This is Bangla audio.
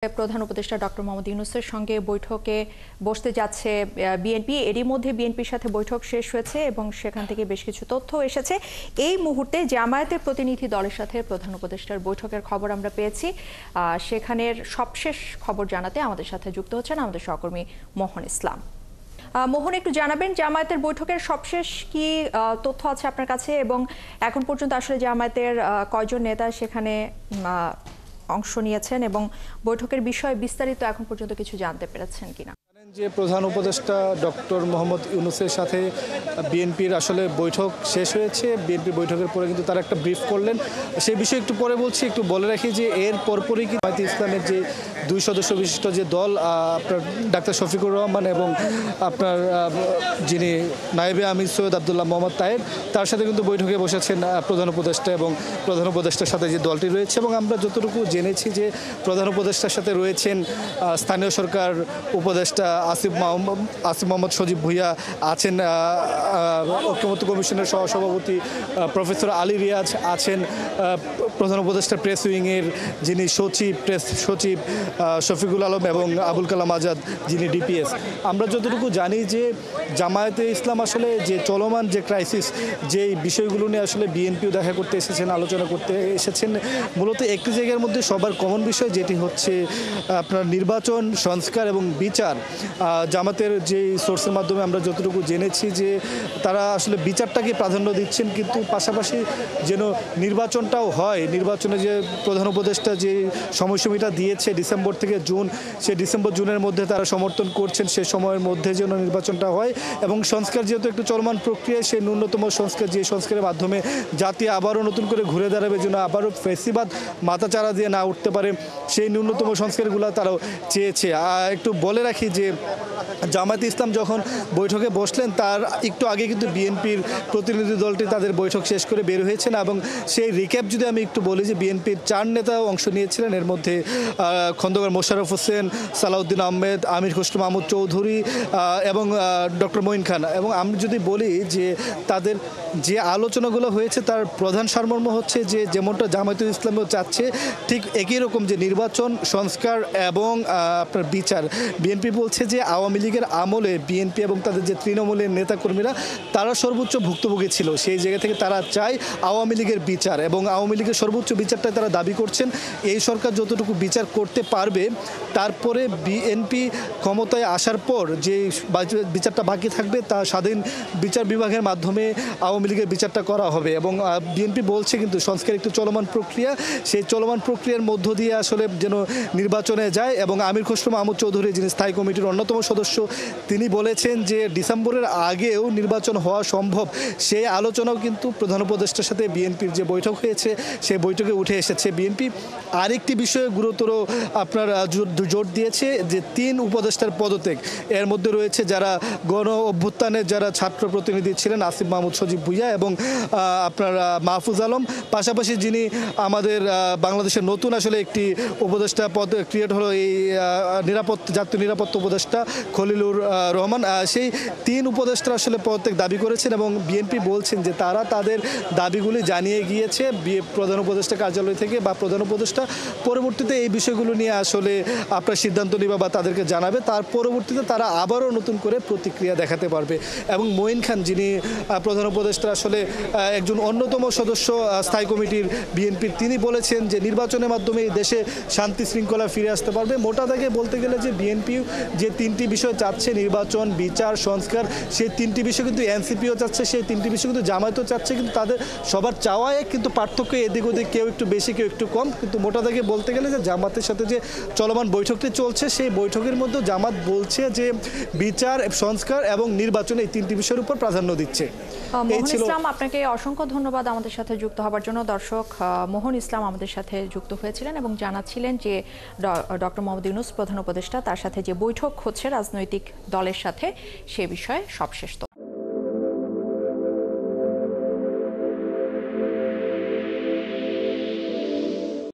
প্রধান উপদেষ্টা ডক্টর মোহাম্মদ ইউনূসের সঙ্গে বৈঠকে বসতে যাচ্ছে বিএনপি। এরই মধ্যে বিএনপির সাথে বৈঠক শেষ হয়েছে এবং সেখান থেকে বেশ কিছু তথ্য এসেছে। এই মুহূর্তে জামায়াতের প্রতিনিধি দলের সাথে প্রধান উপদেষ্টার বৈঠকের খবর আমরা পেয়েছি। সেখানের সবশেষ খবর জানাতে আমাদের সাথে যুক্ত হচ্ছেন আমাদের সহকর্মী মোহন ইসলাম। মোহন, একটু জানাবেন জামায়াতের বৈঠকের সবশেষ কি তথ্য আছে আপনার কাছে, এবং এখন পর্যন্ত আসলে জামায়াতের কয়জন নেতা সেখানে অংশ নিয়েছেন এবং বৈঠকের বিষয়ে বিস্তারিত এখন পর্যন্ত কিছু জানতে পেরেছেন কিনা? যে প্রধান উপদেষ্টা ডক্টর মোহাম্মদ ইউনূসের সাথে বিএনপির আসলে বৈঠক শেষ হয়েছে। বিএনপির বৈঠকের পরে কিন্তু তারা একটা ব্রিফ করলেন, সেই বিষয়ে একটু পরে বলছি। একটু বলে রাখি যে এর পরপরই কি জামায়াতে ইসলামের যে 2 সদস্য বিশিষ্ট যে দল, আপনার ডাক্তার শফিকুর রহমান এবং আপনার যিনি নায়েবে আমির সৈয়দ আবদুল্লাহ মোহাম্মদ তাহের, তার সাথে কিন্তু বৈঠকে বসেছেন প্রধান উপদেষ্টা এবং প্রধান উপদেষ্টার সাথে যে দলটি রয়েছে। এবং আমরা যতটুকু জেনেছি যে প্রধান উপদেষ্টার সাথে রয়েছেন স্থানীয় সরকার উপদেষ্টা আসিফ মোহাম্মদ সজীব ভুইয়া, আছেন ঐক্যমত্য কমিশনের সহসভাপতি প্রফেসর আলী রিয়াজ, আছেন প্রধান উপদেষ্টা প্রেস উইংয়ের যিনি প্রেস সচিব শফিকুল আলম এবং আবুল কালাম আজাদ যিনি ডিপিএস। আমরা যতটুকু জানি যে জামায়াতে ইসলাম আসলে যে চলমান যে ক্রাইসিস, যে বিষয়গুলো নিয়ে আসলে বিএনপিও দেখা করতে এসেছেন, আলোচনা করতে এসেছেন। মূলত একটি জায়গার মধ্যে সবার কমন বিষয় যেটি হচ্ছে আপনার নির্বাচন, সংস্কার এবং বিচার। জামাতের যে সোর্সের মাধ্যমে আমরা যতটুকু জেনেছি যে তারা আসলে বিচারটাকে প্রাধান্য দিচ্ছেন, কিন্তু পাশাপাশি যেন নির্বাচনটাও হয়। নির্বাচনে যে প্রধান উপদেষ্টা যে সময়সীমাটা দিয়েছে ডিসেম্বর থেকে জুন, সেই ডিসেম্বর-জুনের মধ্যে তারা সমর্থন করছেন, সে সময়ের মধ্যে যেন নির্বাচনটা হয়। এবং সংস্কার যেহেতু একটু চলমান প্রক্রিয়া, সেই ন্যূনতম সংস্কার, যে সংস্কারের মাধ্যমে জাতি আবারও নতুন করে ঘুরে দাঁড়াবে, যেন আবারও ফেসিবাদ মাথাচাড়া দিয়ে না উঠতে পারে, সেই ন্যূনতম সংস্কারগুলো তারাও চেয়েছে। একটু বলে রাখি যে জামায়াতে ইসলাম যখন বৈঠকে বসলেন তার একটু আগে কিন্তু বিএনপির প্রতিনিধি দলটি তাদের বৈঠক শেষ করে বের হয়েছেন। এবং সেই রিক্যাপ যদি আমি একটু বলি যে বিএনপির 4 নেতাও অংশ নিয়েছিলেন। এর মধ্যে খন্দকার মোশাররফ হোসেন, সালাউদ্দিন আহমেদ, আমির খসরু মাহমুদ চৌধুরী এবং ডক্টর মঈন খান। এবং আমি যদি বলি যে তাদের যে আলোচনাগুলো হয়েছে তার প্রধান সারমর্ম হচ্ছে যে যেমনটা জামায়াতে ইসলামও চাচ্ছে ঠিক একই রকম, যে নির্বাচন, সংস্কার এবং আপনার বিচার। বিএনপি বলছে যে আওয়ামী লীগের আমলে বিএনপি এবং তাদের যে তৃণমূলের নেতাকর্মীরা তারা সর্বোচ্চ ভুক্তভোগী ছিল, সেই জায়গা থেকে তারা চায় আওয়ামী লীগের বিচার, এবং আওয়ামী লীগের সর্বোচ্চ বিচারটাই তারা দাবি করছেন। এই সরকার যতটুকু বিচার করতে পারবে, তারপরে বিএনপি ক্ষমতায় আসার পর যে বিচারটা বাকি থাকবে তা স্বাধীন বিচার বিভাগের মাধ্যমে আওয়ামী লীগের বিচারটা করা হবে। এবং বিএনপি বলছে কিন্তু সংস্কার একটু চলমান প্রক্রিয়া, সেই চলমান প্রক্রিয়ার মধ্য দিয়ে আসলে যেন নির্বাচনে যায়। এবং আমির খসরু মাহমুদ চৌধুরী যিনি স্থায়ী কমিটির অন্যতম সদস্য, তিনি বলেছেন যে ডিসেম্বরের আগেও নির্বাচন হওয়া সম্ভব। সেই আলোচনাও কিন্তু প্রধান উপদেষ্টার সাথে বিএনপির যে বৈঠক হয়েছে সেই বৈঠকে উঠে এসেছে। বিএনপি আরেকটি বিষয়ে গুরুতর আপনার জোর দিয়েছে যে 3 উপদেষ্টার পদত্যাগ। এর মধ্যে রয়েছে যারা গণ অভ্যুত্থানের যারা ছাত্র প্রতিনিধি ছিলেন, আসিফ মাহমুদ সজীব ভুইয়া এবং আপনার মাহফুজ আলম, পাশাপাশি যিনি আমাদের বাংলাদেশের নতুন আসলে একটি উপদেষ্টা পদ ক্রিয়েট হলো, এই জাতীয় নিরাপত্তা উপদেষ্টা খলিলুর রহমান। সেই 3 উপদেষ্টা আসলে পদত্যাগ দাবি করেছেন এবং বিএনপি বলছেন যে তারা তাদের দাবিগুলি জানিয়ে গিয়েছে প্রধান উপদেষ্টা কার্যালয় থেকে, বা প্রধান উপদেষ্টা পরবর্তীতে এই বিষয়গুলো নিয়ে আসলে আপনার সিদ্ধান্ত নেবে বা তাদেরকে জানাবে। তার পরবর্তীতে তারা আবারও নতুন করে প্রতিক্রিয়া দেখাতে পারবে। এবং মঈন খান যিনি প্রধান উপদেষ্টা আসলে একজন অন্যতম সদস্য স্থায়ী কমিটির বিএনপির, তিনি বলেছেন যে নির্বাচনের মাধ্যমে এই দেশে শান্তি শৃঙ্খলা ফিরে আসতে পারবে। মোটা দাগে বলতে গেলে যে বিএনপি যে 3টি বিষয় চাচ্ছে, নির্বাচন, বিচার, সংস্কার, সেই 3টি বিষয় কিন্তু এনসিপিও চাচ্ছে, সেই 3টি বিষয় কিন্তু জামায়াতও চাচ্ছে। কিন্তু তাদের সবার চাওয়ায় কিন্তু পার্থক্য এদিক ওদিক, কেউ একটু বেশি কেউ একটু কম। কিন্তু মোটা দাগে বলতে গেলে যে জামাতের সাথে যে চলমান বৈঠকটি চলছে, সেই বৈঠকের মধ্যে জামাত বলছে যে বিচার, সংস্কার এবং নির্বাচন, এই 3টি বিষয়ের উপর প্রাধান্য দিচ্ছে। মোহন ইসলাম, আপনাকে অসংখ্য ধন্যবাদ আমাদের সাথে যুক্ত হওয়ার জন্য। দর্শক, মোহন ইসলাম আমাদের সাথে যুক্ত হয়েছিলেন এবং জানাচ্ছিলেন যে ডক্টর মোহাম্মদ ইউনূস প্রধান উপদেষ্টা, তার সাথে যে বৈঠক হচ্ছে রাজনৈতিক দলের সাথে, সে বিষয়ে সবশেষ।